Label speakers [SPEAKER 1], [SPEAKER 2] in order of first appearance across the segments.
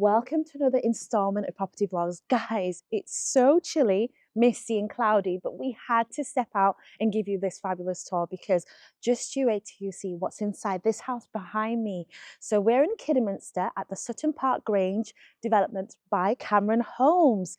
[SPEAKER 1] welcome to another installment of Property Vlogs. Guys, it's so chilly, misty and cloudy, but we had to step out and give you this fabulous tour because just you wait till you see what's inside this house behind me. So we're in Kidderminster at the Sutton Park Grange development by Cameron Homes.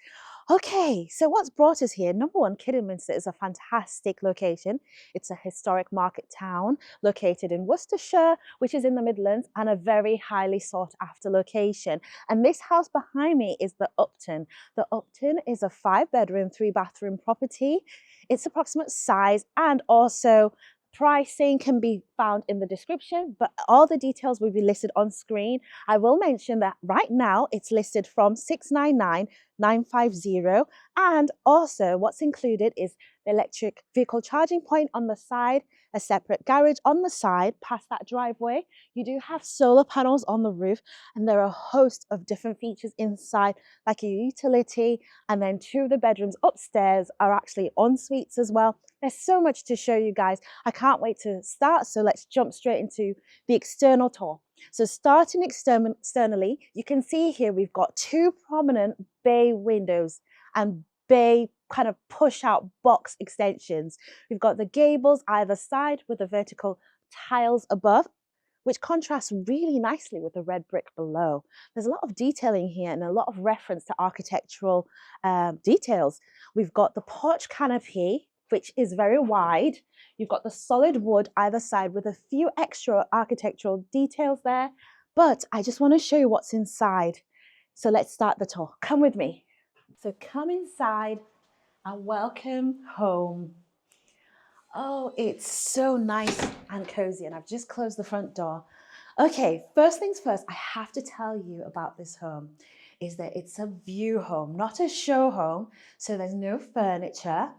[SPEAKER 1] Okay, so what's brought us here? Number one, Kidderminster is a fantastic location. It's a historic market town located in Worcestershire, which is in the Midlands, and a very highly sought after location. And this house behind me is the Upton. The Upton is a 5-bedroom, 3-bathroom property. Its approximate size and also pricing can be found in the description, but all the details will be listed on screen. I will mention that right now it's listed from 699,950, and also what's included is the electric vehicle charging point on the side, a separate garage on the side past that driveway. You do have solar panels on the roof, and there are a host of different features inside, like a utility, and then 2 of the bedrooms upstairs are actually en suites as well. There's so much to show you guys. I can't wait to start, so let's jump straight into the external tour. So starting externally, you can see here we've got 2 prominent bay windows and bay kind of push out box extensions. We've got the gables either side with the vertical tiles above, which contrasts really nicely with the red brick below. There's a lot of detailing here and a lot of reference to architectural details. We've got the porch canopy, which is very wide. You've got the solid wood either side with a few extra architectural details there, but I just want to show you what's inside. So let's start the tour. Come with me. So come inside and welcome home. Oh, it's so nice and cozy, and I've just closed the front door. Okay, first things first, I have to tell you about this home is that it's a view home, not a show home, so there's no furniture.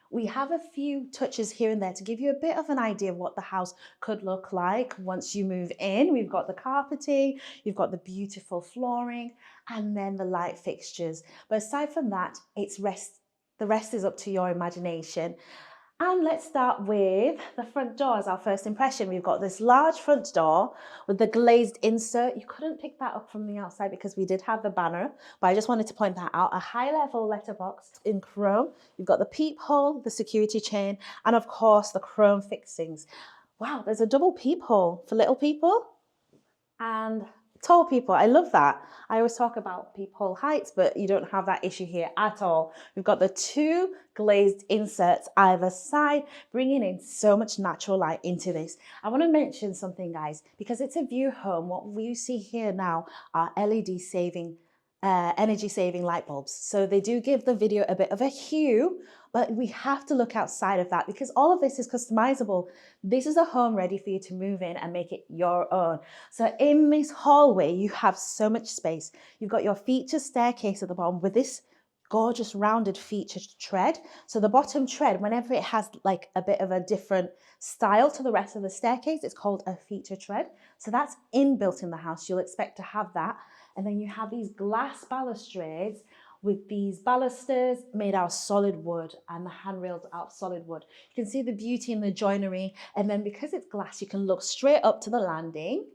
[SPEAKER 1] We have a few touches here and there to give you a bit of an idea of what the house could look like once you move in. We've got the carpeting, you've got the beautiful flooring, and then the light fixtures. But aside from that, the rest is up to your imagination. And let's start with the front door as our first impression. We've got this large front door with the glazed insert. You couldn't pick that up from the outside because we did have the banner, but I just wanted to point that out. A high-level letterbox in chrome. You've got the peephole, the security chain, and of course the chrome fixings. Wow, there's a double peephole for little people and tall people. I love that. I always talk about peephole heights, but you don't have that issue here at all. We've got the 2 glazed inserts either side, bringing in so much natural light into this. I want to mention something, guys, because it's a view home. What we see here now are LED saving energy saving light bulbs. So they do give the video a bit of a hue, but we have to look outside of that because all of this is customizable. This is a home ready for you to move in and make it your own. So in this hallway, you have so much space. You've got your feature staircase at the bottom with this gorgeous rounded featured tread. So the bottom tread, whenever it has like a bit of a different style to the rest of the staircase, it's called a feature tread. So that's inbuilt in the house. You'll expect to have that. And then you have these glass balustrades with these balusters made out of solid wood and the handrails out of solid wood. You can see the beauty in the joinery. And then because it's glass, you can look straight up to the landing,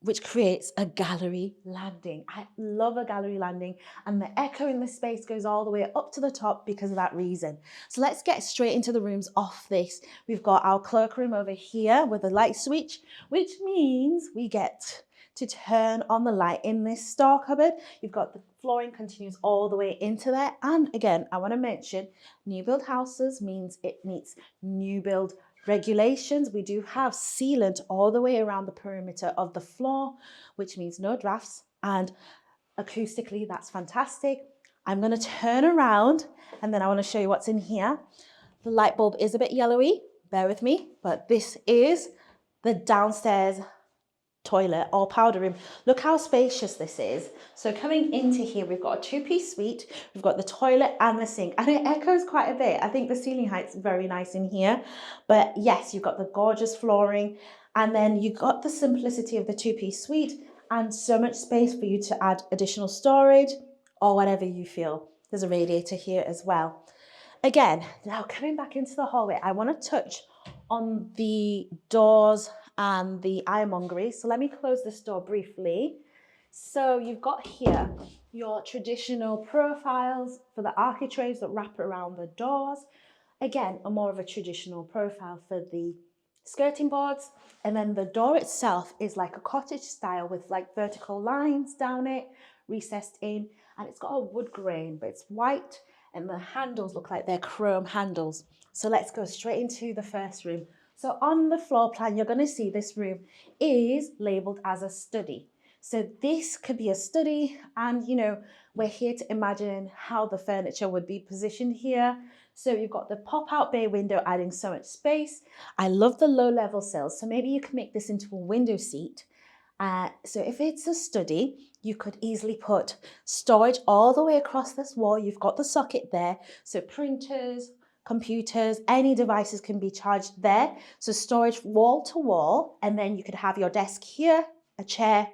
[SPEAKER 1] which creates a gallery landing. I love a gallery landing, and the echo in this space goes all the way up to the top because of that reason. So let's get straight into the rooms off this. We've got our cloakroom over here with a light switch, which means we get to turn on the light in this store cupboard. You've got the flooring continues all the way into there. And again, I want to mention new build houses means it meets new build regulations. We do have sealant all the way around the perimeter of the floor, which means no drafts, and acoustically that's fantastic. I'm going to turn around and then I want to show you what's in here. The light bulb is a bit yellowy, bear with me, but this is the downstairs toilet or powder room. Look how spacious this is. So coming into here, we've got a 2-piece suite. We've got the toilet and the sink, and it echoes quite a bit. I think the ceiling height's very nice in here, but yes, you've got the gorgeous flooring, and then you've got the simplicity of the 2-piece suite and so much space for you to add additional storage or whatever you feel. There's a radiator here as well. Again, now coming back into the hallway, I want to touch on the doors and the ironmongery. So let me close this door briefly. So you've got here your traditional profiles for the architraves that wrap around the doors. Again, a more of a traditional profile for the skirting boards. And then the door itself is like a cottage style with like vertical lines down it, recessed in, and it's got a wood grain, but it's white, and the handles look like they're chrome handles. So let's go straight into the first room. So on the floor plan, you're going to see this room is labeled as a study. So this could be a study, and we're here to imagine how the furniture would be positioned here. So you've got the pop-out bay window adding so much space. I love the low-level sills, so maybe you can make this into a window seat. So if it's a study, you could easily put storage all the way across this wall. You've got the socket there, so printers, computers, any devices can be charged there. So storage wall to wall, and then you could have your desk here, a chair,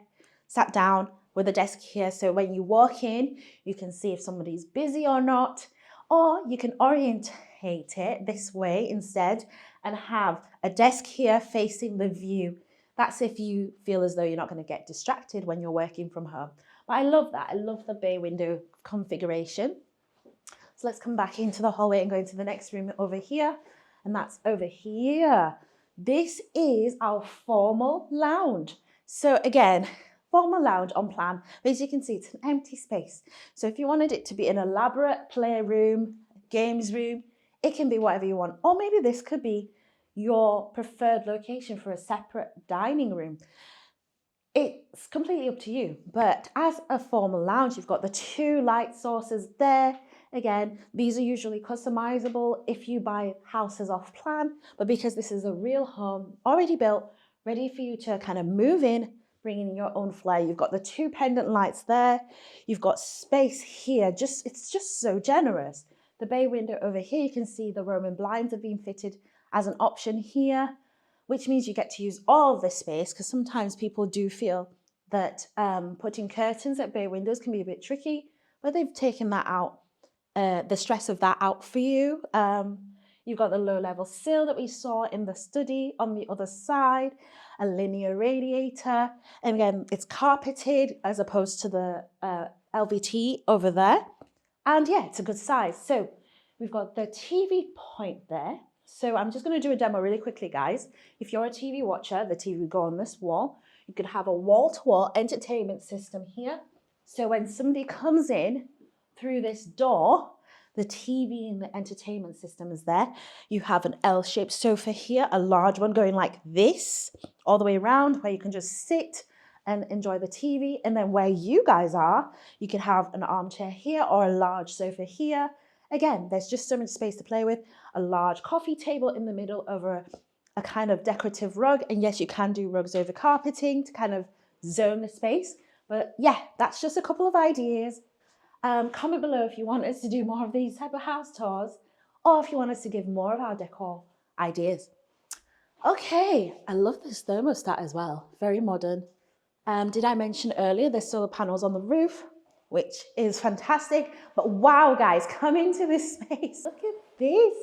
[SPEAKER 1] sat down with a desk here. So when you walk in, you can see if somebody's busy or not, or you can orientate it this way instead and have a desk here facing the view. That's if you feel as though you're not going to get distracted when you're working from home. But I love that. I love the bay window configuration. So let's come back into the hallway and go into the next room over here. And that's over here. This is our formal lounge. So again, formal lounge on plan, but as you can see, it's an empty space. So if you wanted it to be an elaborate playroom, games room, it can be whatever you want. Or maybe this could be your preferred location for a separate dining room. It's completely up to you. But as a formal lounge, you've got the two light sources there. Again, these are usually customizable if you buy houses off plan, but because this is a real home, already built, ready for you to kind of move in, bring in your own flair. You've got the two pendant lights there. You've got space here. It's just so generous. The bay window over here, you can see the Roman blinds have been fitted as an option here, which means you get to use all of this space, because sometimes people do feel that putting curtains at bay windows can be a bit tricky, but they've taken that out, the stress of that out for you. You've got the low-level sill that we saw in the study on the other side, a linear radiator, and again, it's carpeted as opposed to the LVT over there. And yeah, it's a good size. So we've got the TV point there. So I'm just going to do a demo really quickly, guys. If you're a TV watcher, the TV would go on this wall. You could have a wall-to-wall entertainment system here. So when somebody comes in through this door, the TV and the entertainment system is there. You have an L-shaped sofa here, a large one going like this, all the way around, where you can just sit and enjoy the TV. And then where you guys are, you can have an armchair here or a large sofa here. Again, there's just so much space to play with. A large coffee table in the middle over a kind of decorative rug. And yes, you can do rugs over carpeting to kind of zone the space. But yeah, that's just a couple of ideas. Comment below if you want us to do more of these type of house tours, or if you want us to give more of our decor ideas. Okay, I love this thermostat as well, very modern. Did I mention earlier there's solar panels on the roof, which is fantastic. But wow, guys, come into this space. Look at this.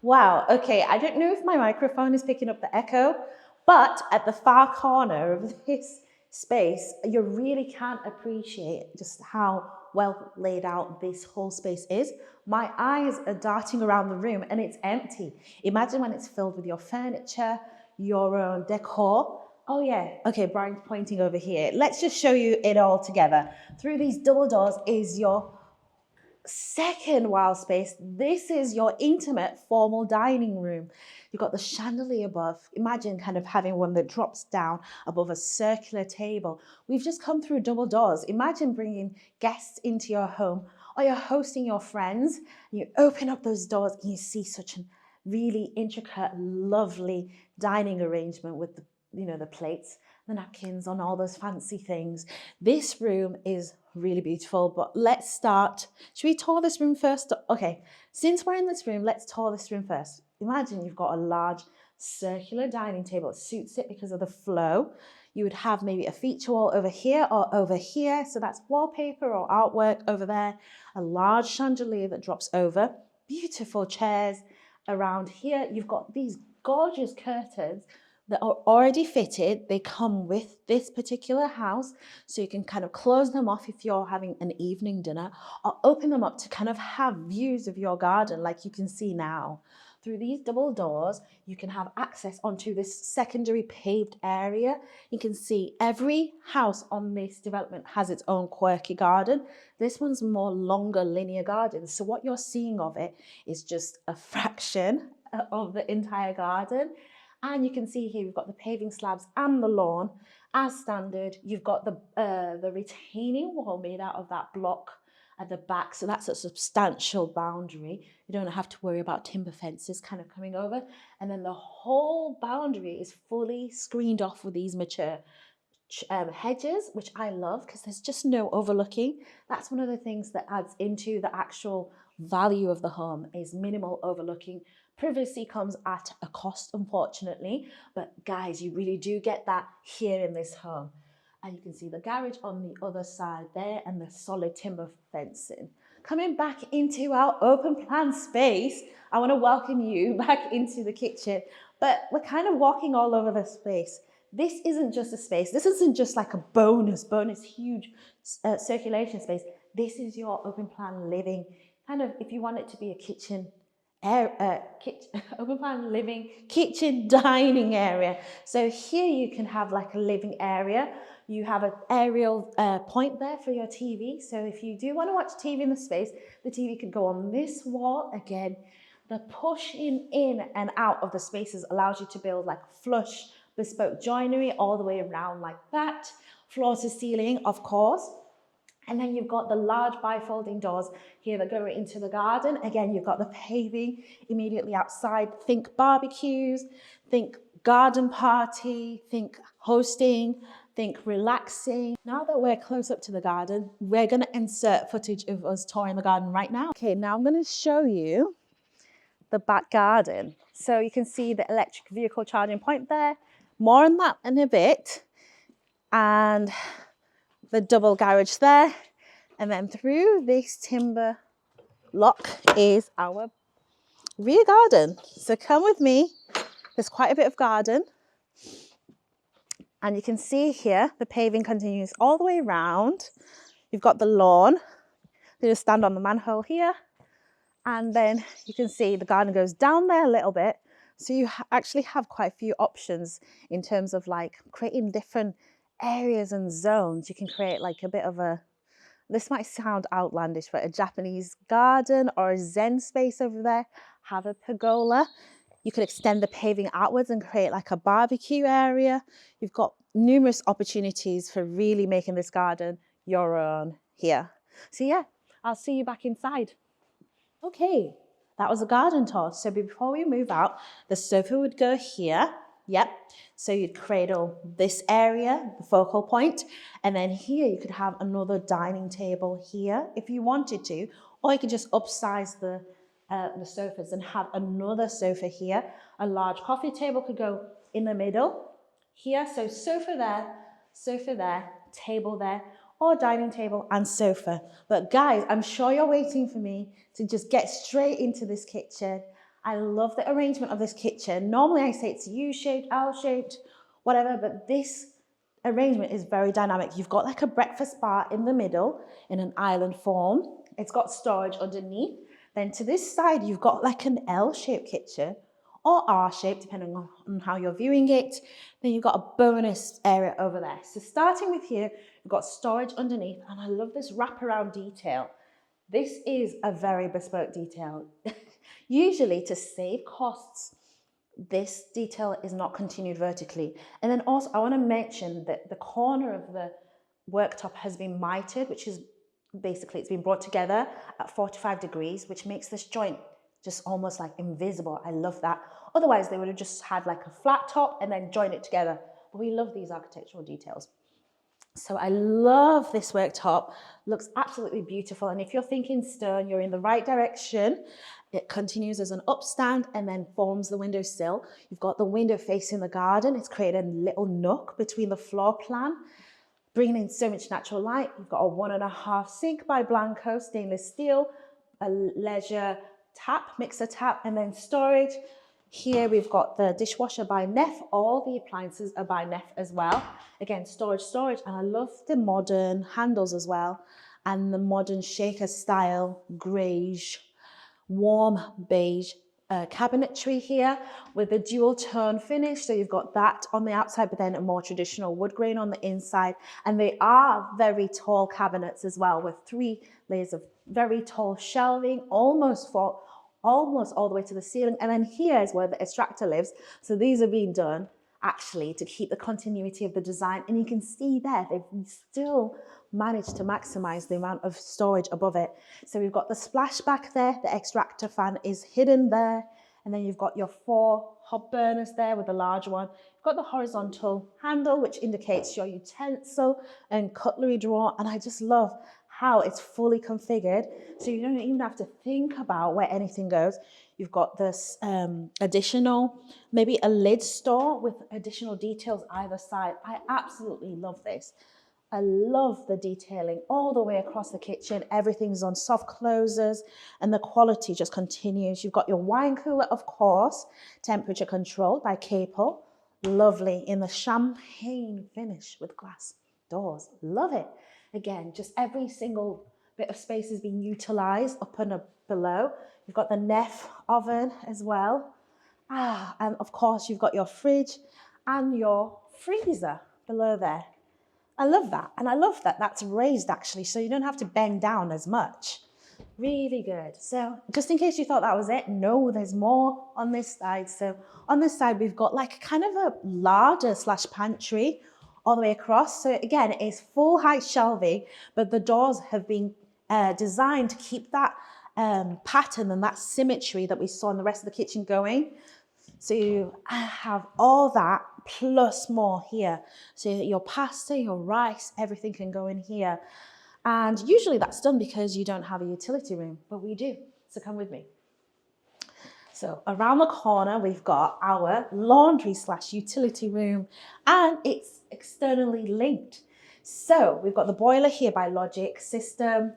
[SPEAKER 1] Wow, okay, I don't know if my microphone is picking up the echo, but at the far corner of this space, you really can't appreciate just how well laid out this whole space is. My eyes are darting around the room and it's empty. Imagine when it's filled with your furniture, your own decor. Oh yeah, okay, Brian's pointing over here. Let's just show you it all together. Through these double doors is your second wild space. This is your intimate formal dining room. You've got the chandelier above. Imagine kind of having one that drops down above a circular table. We've just come through double doors. Imagine bringing guests into your home, or you're hosting your friends, and you open up those doors and you see such a really intricate, lovely dining arrangement with the plates, the napkins on all those fancy things. This room is really beautiful, but let's start. Should we tour this room first? Okay, since we're in this room, let's tour this room first. Imagine you've got a large circular dining table. It suits it because of the flow. You would have maybe a feature wall over here or over here. So that's wallpaper or artwork over there. A large chandelier that drops over. Beautiful chairs around here. You've got these gorgeous curtains that are already fitted. They come with this particular house, so you can kind of close them off if you're having an evening dinner, or open them up to kind of have views of your garden like you can see now. Through these double doors, you can have access onto this secondary paved area. You can see every house on this development has its own quirky garden. This one's more longer linear garden, so what you're seeing of it is just a fraction of the entire garden. And you can see here we've got the paving slabs and the lawn as standard. You've got the retaining wall made out of that block at the back, so that's a substantial boundary. You don't have to worry about timber fences kind of coming over. And then the whole boundary is fully screened off with these mature hedges, which I love because there's just no overlooking. That's one of the things that adds into the actual value of the home, is minimal overlooking. Privacy comes at a cost, unfortunately, but guys, you really do get that here in this home. And you can see the garage on the other side there and the solid timber fencing. Coming back into our open plan space, I want to welcome you back into the kitchen, but we're kind of walking all over the space. This isn't just a space. This isn't just like a bonus huge circulation space. This is your open plan living, kind of, if you want it to be a kitchen, open plan living, kitchen, dining area. So here you can have like a living area. You have an aerial point there for your TV. So if you do want to watch TV in the space, the TV could go on this wall. Again, the pushing in and out of the spaces allows you to build like flush bespoke joinery all the way around like that. Floor to ceiling, of course. And then you've got the large bifolding doors here that go into the garden. Again, you've got the paving immediately outside. Think barbecues, think garden party, think hosting, think relaxing. Now that we're close up to the garden, we're going to insert footage of us touring the garden right now. Okay, now I'm going to show you the back garden. So you can see the electric vehicle charging point there. More on that in a bit. And the double garage there, and then through this timber lock is our rear garden. So come with me, there's quite a bit of garden, and you can see here the paving continues all the way around. You've got the lawn, you just stand on the manhole here, and then you can see the garden goes down there a little bit, so you actually have quite a few options in terms of like creating different areas and zones. You can create like a bit of a, this might sound outlandish, but a Japanese garden or a Zen space over there. Have a pergola. You could extend the paving outwards and create like a barbecue area. You've got numerous opportunities for really making this garden your own here. So yeah, I'll see you back inside. Okay, that was a garden tour. So before we move out, the sofa would go here. Yep, so you'd cradle this area, the focal point, and then here you could have another dining table here if you wanted to, or you could just upsize the sofas and have another sofa here. A large coffee table could go in the middle here, so sofa there, table there, or dining table and sofa. But guys, I'm sure you're waiting for me to just get straight into this kitchen. I love the arrangement of this kitchen. Normally I say it's U-shaped, L-shaped, whatever, but this arrangement is very dynamic. You've got like a breakfast bar in the middle in an island form. It's got storage underneath. Then to this side, you've got like an L-shaped kitchen or R-shaped, depending on how you're viewing it. Then you've got a bonus area over there. So starting with here, you've got storage underneath, and I love this wraparound detail. This is a very bespoke detail. Usually to save costs, this detail is not continued vertically. And then also I want to mention that the corner of the worktop has been mitered, which is basically it's been brought together at 45 degrees, which makes this joint just almost like invisible. I love that. Otherwise they would have just had like a flat top and then joined it together. But we love these architectural details. So I love this worktop, looks absolutely beautiful. And if you're thinking stone, you're in the right direction. It continues as an upstand and then forms the windowsill. You've got the window facing the garden. It's created a little nook between the floor plan, bringing in so much natural light. You've got a 1.5 sink by Blanco, stainless steel, a leisure tap, mixer tap, and then storage. Here we've got the dishwasher by Neff. All the appliances are by Neff as well. Again, storage. And I love the modern handles as well. And the modern shaker style Grange, warm beige cabinetry here with the dual tone finish. So you've got that on the outside, but then a more traditional wood grain on the inside. And they are very tall cabinets as well, with 3 layers of very tall shelving, almost all the way to the ceiling. And then here is where the extractor lives. So these are being done actually to keep the continuity of the design. And you can see there, they've still managed to maximize the amount of storage above it. So we've got the splashback there, the extractor fan is hidden there. And then you've got your 4 hob burners there with the large one. You've got the horizontal handle, which indicates your utensil and cutlery drawer. And I just love how it's fully configured. So you don't even have to think about where anything goes. You've got this additional, maybe a lid store with additional details either side. I absolutely love this. I love the detailing all the way across the kitchen. Everything's on soft closers and the quality just continues. You've got your wine cooler, of course, temperature controlled by Capel. Lovely in the champagne finish with glass doors. Love it. Again, just every single bit of space is being utilized up and below. You've got the Neff oven as well. And of course, you've got your fridge and your freezer below there. I love that. And I love that that's raised actually, so you don't have to bend down as much. Really good. So just in case you thought that was it, no, there's more on this side. So on this side, we've got like kind of a larder slash pantry all the way across. So again, it's full height shelving, but the doors have been designed to keep that pattern and that symmetry that we saw in the rest of the kitchen going. So you have all that plus more here. So your pasta, your rice, everything can go in here. And usually that's done because you don't have a utility room, but we do. So come with me. So around the corner, we've got our laundry slash utility room, and it's externally linked. So we've got the boiler here by Logic System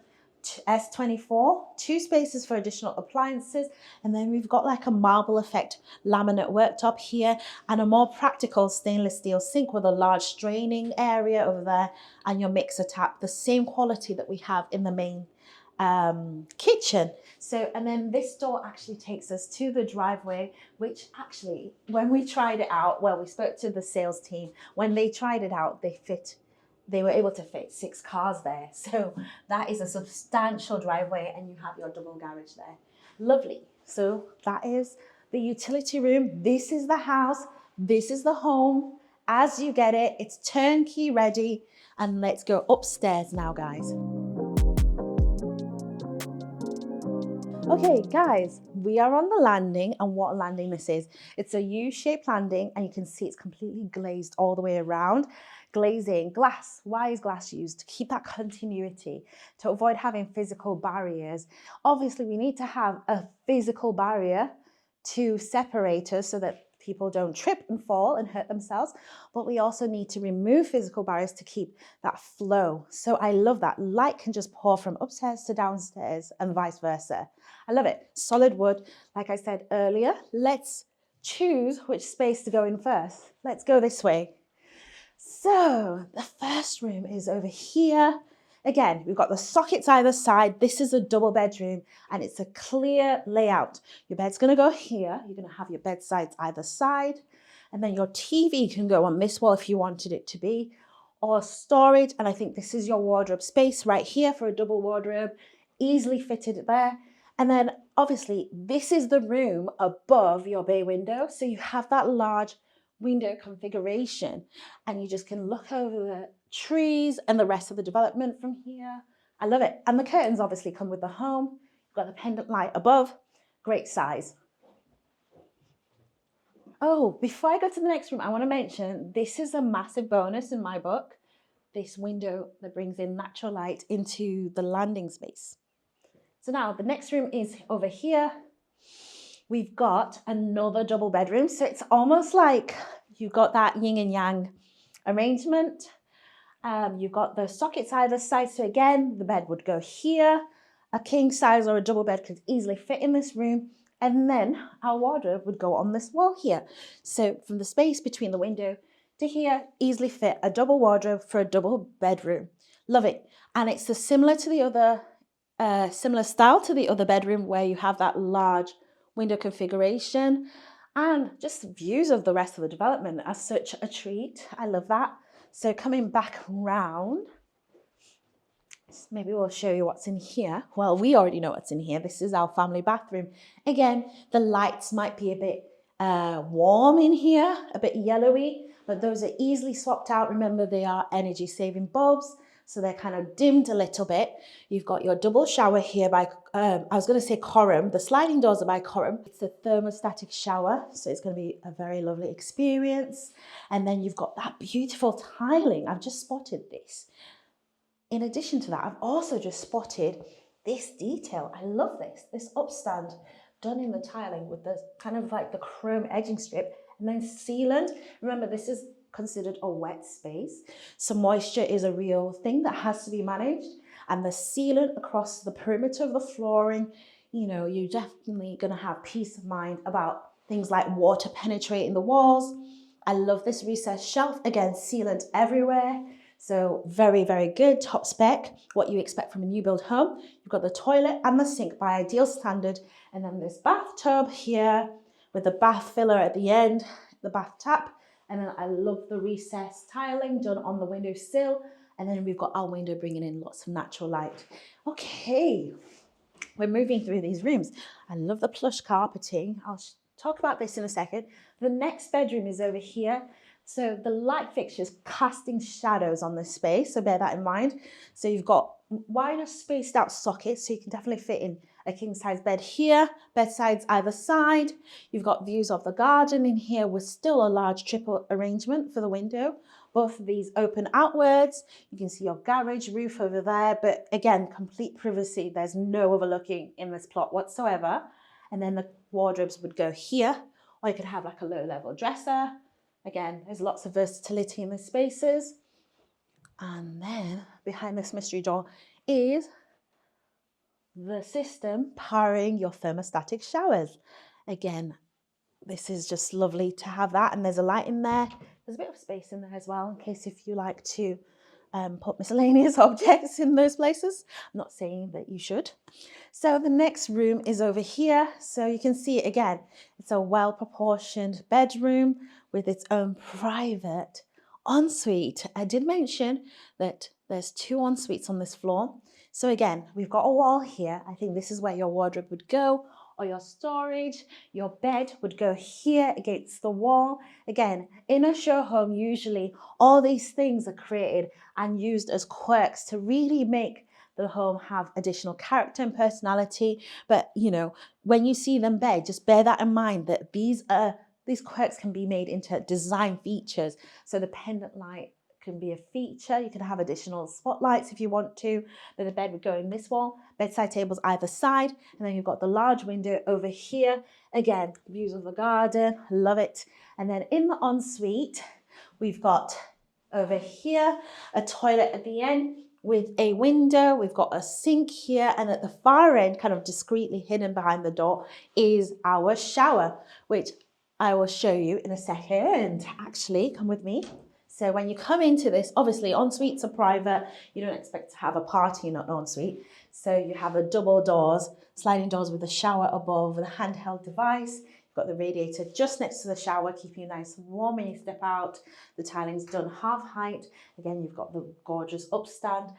[SPEAKER 1] S24, 2 spaces for additional appliances, and then we've got like a marble effect laminate worktop here and a more practical stainless steel sink with a large straining area over there and your mixer tap, the same quality that we have in the main kitchen. So, and then this door actually takes us to the driveway, which actually, when we tried it out, well, we spoke to the sales team. When they tried it out, they were able to fit 6 cars there. So that is a substantial driveway, and you have your double garage there. Lovely. So that is the utility room. This is the house. This is the home. As you get it, it's turnkey ready. And let's go upstairs now, guys. Okay, guys, we are on the landing, and what a landing this is. It's a U-shaped landing, and you can see it's completely glazed all the way around. Glazing, glass. Why is glass used? To keep that continuity, to avoid having physical barriers. Obviously, we need to have a physical barrier to separate us so that people don't trip and fall and hurt themselves, but we also need to remove physical barriers to keep that flow. So I love that. Light can just pour from upstairs to downstairs and vice versa. I love it. Solid wood. Like I said earlier, let's choose which space to go in first. Let's go this way. So the first room is over here. Again, we've got the sockets either side. This is a double bedroom and it's a clear layout. Your bed's gonna go here. You're gonna have your bedsides either side. And then your TV can go on this wall if you wanted it to be, or storage. And I think this is your wardrobe space right here for a double wardrobe, easily fitted there. And then obviously this is the room above your bay window. So you have that large window configuration and you just can look over the trees and the rest of the development from here. I love it. And the curtains obviously come with the home. You've got the pendant light above, great size. Oh, before I go to the next room, I want to mention this is a massive bonus in my book. This window that brings in natural light into the landing space. So now the next room is over here. We've got another double bedroom. So it's almost like you've got that yin and yang arrangement. You've got the sockets either side. So again, the bed would go here. A king size or a double bed could easily fit in this room. And then our wardrobe would go on this wall here. So from the space between the window to here, easily fit a double wardrobe for a double bedroom. Love it. And it's similar to the other, similar style to the other bedroom where you have that large window configuration and just views of the rest of the development as such a treat. I love that. So coming back round, maybe we'll show you what's in here. Well, we already know what's in here. This is our family bathroom. Again, the lights might be a bit warm in here, a bit yellowy, but those are easily swapped out. Remember, they are energy saving bulbs, so they're kind of dimmed a little bit. You've got your double shower here by, I was going to say Coram. The sliding doors are by Coram. It's a thermostatic shower, so it's going to be a very lovely experience. And then you've got that beautiful tiling. I've just spotted this. In addition to that, I've also just spotted this detail. I love this upstand done in the tiling with the kind of like the chrome edging strip and then sealant. Remember, this is considered a wet space, so moisture is a real thing that has to be managed. And the sealant across the perimeter of the flooring, you know, you're definitely going to have peace of mind about things like water penetrating the walls. I love this recessed shelf. Again, sealant everywhere. So very, very good, top spec, what you expect from a new build home. You've got the toilet and the sink by ideal standard, and then this bathtub here with the bath filler at the end, the bath tap, and then I love the recessed tiling done on the windowsill, and then we've got our window bringing in lots of natural light. Okay, we're moving through these rooms. I love the plush carpeting. I'll talk about this in a second. The next bedroom is over here. So the light fixtures casting shadows on this space, so bear that in mind. So you've got wider spaced out sockets, so you can definitely fit in a king size bed here, bedsides either side. You've got views of the garden in here with still a large triple arrangement for the window. Both of these open outwards. You can see your garage roof over there, but again, complete privacy. There's no overlooking in this plot whatsoever. And then the wardrobes would go here, or you could have like a low level dresser. Again, there's lots of versatility in the spaces. And then behind this mystery door is the system powering your thermostatic showers. Again, this is just lovely to have that. And there's a light in there. There's a bit of space in there as well, in case if you like to put miscellaneous objects in those places. I'm not saying that you should. So the next room is over here. So you can see again, it's a well-proportioned bedroom with its own private ensuite. I did mention that there's 2 en-suites on this floor. So again, we've got a wall here. I think this is where your wardrobe would go, or your storage. Your bed would go here against the wall. Again, in a show home, usually all these things are created and used as quirks to really make the home have additional character and personality. But you know, when you see them bed, just bear that in mind that these quirks can be made into design features. So the pendant light can be a feature. You can have additional spotlights if you want to, but the bed would go in this wall, bedside tables either side, and then you've got the large window over here. Again, views of the garden, love it. And then in the ensuite, we've got over here a toilet at the end with a window. We've got a sink here, and at the far end, kind of discreetly hidden behind the door, is our shower, which I will show you in a second. Actually, come with me. So when you come into this, obviously en-suites are private. You don't expect to have a party in an en-suite. So you have a double doors, sliding doors with a shower above with a handheld device. You've got the radiator just next to the shower, keeping you nice and warm when you step out. The tiling's done half height. Again, you've got the gorgeous upstand,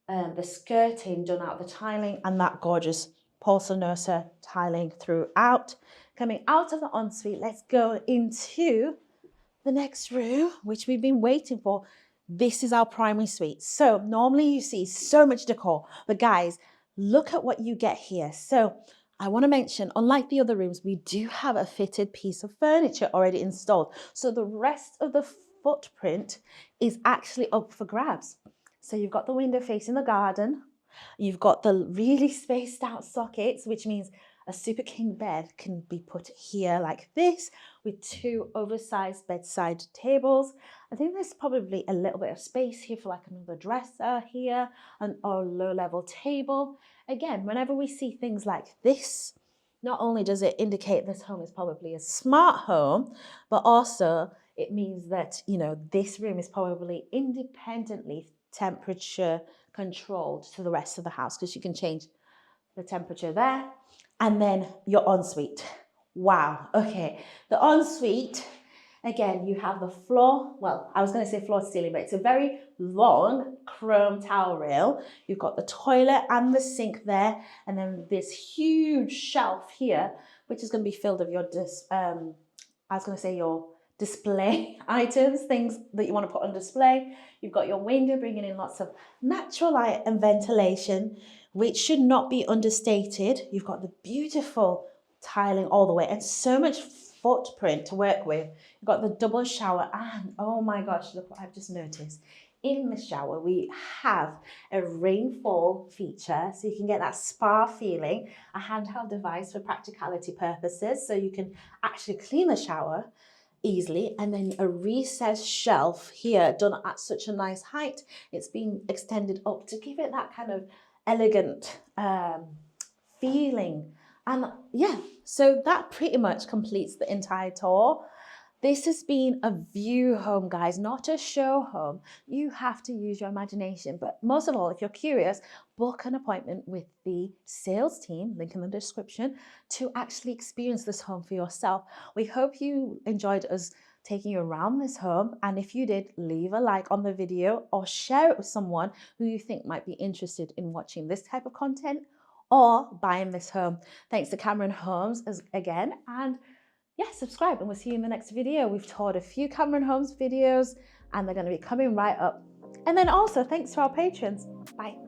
[SPEAKER 1] the skirting done out the tiling, and that gorgeous porcelainosa tiling throughout. Coming out of the ensuite, let's go into the next room, which we've been waiting for. This is our primary suite. So normally you see so much decor, but guys, look at what you get here. So I want to mention, unlike the other rooms, we do have a fitted piece of furniture already installed. So the rest of the footprint is actually up for grabs. So you've got the window facing the garden. You've got the really spaced out sockets, which means a super king bed can be put here like this with 2 oversized bedside tables. I think there's probably a little bit of space here for like another dresser here and or low level table. Again, whenever we see things like this, not only does it indicate this home is probably a smart home, but also it means that, you know, this room is probably independently temperature controlled to the rest of the house, because you can change the temperature there. And then your ensuite. Wow. Okay. The ensuite, again, you have the floor. Well, I was going to say floor to ceiling, but it's a very long chrome towel rail. You've got the toilet and the sink there. And then this huge shelf here, which is going to be filled with your, your display items, things that you want to put on display. You've got your window bringing in lots of natural light and ventilation, which should not be understated. You've got the beautiful tiling all the way and so much footprint to work with. You've got the double shower, and oh my gosh, look what I've just noticed. In the shower, we have a rainfall feature, so you can get that spa feeling, a handheld device for practicality purposes, so you can actually clean the shower easily, and then a recessed shelf here done at such a nice height. It's been extended up to give it that kind of elegant feeling. And yeah, so that pretty much completes the entire tour. This has been a view home, guys, not a show home. You have to use your imagination. But most of all, if you're curious, book an appointment with the sales team, link in the description, to actually experience this home for yourself. We hope you enjoyed us taking you around this home. And if you did, leave a like on the video or share it with someone who you think might be interested in watching this type of content or buying this home. Thanks to Cameron Homes again. And yeah, subscribe, and we'll see you in the next video. We've toured a few Cameron Homes videos and they're going to be coming right up. And then also thanks to our patrons. Bye.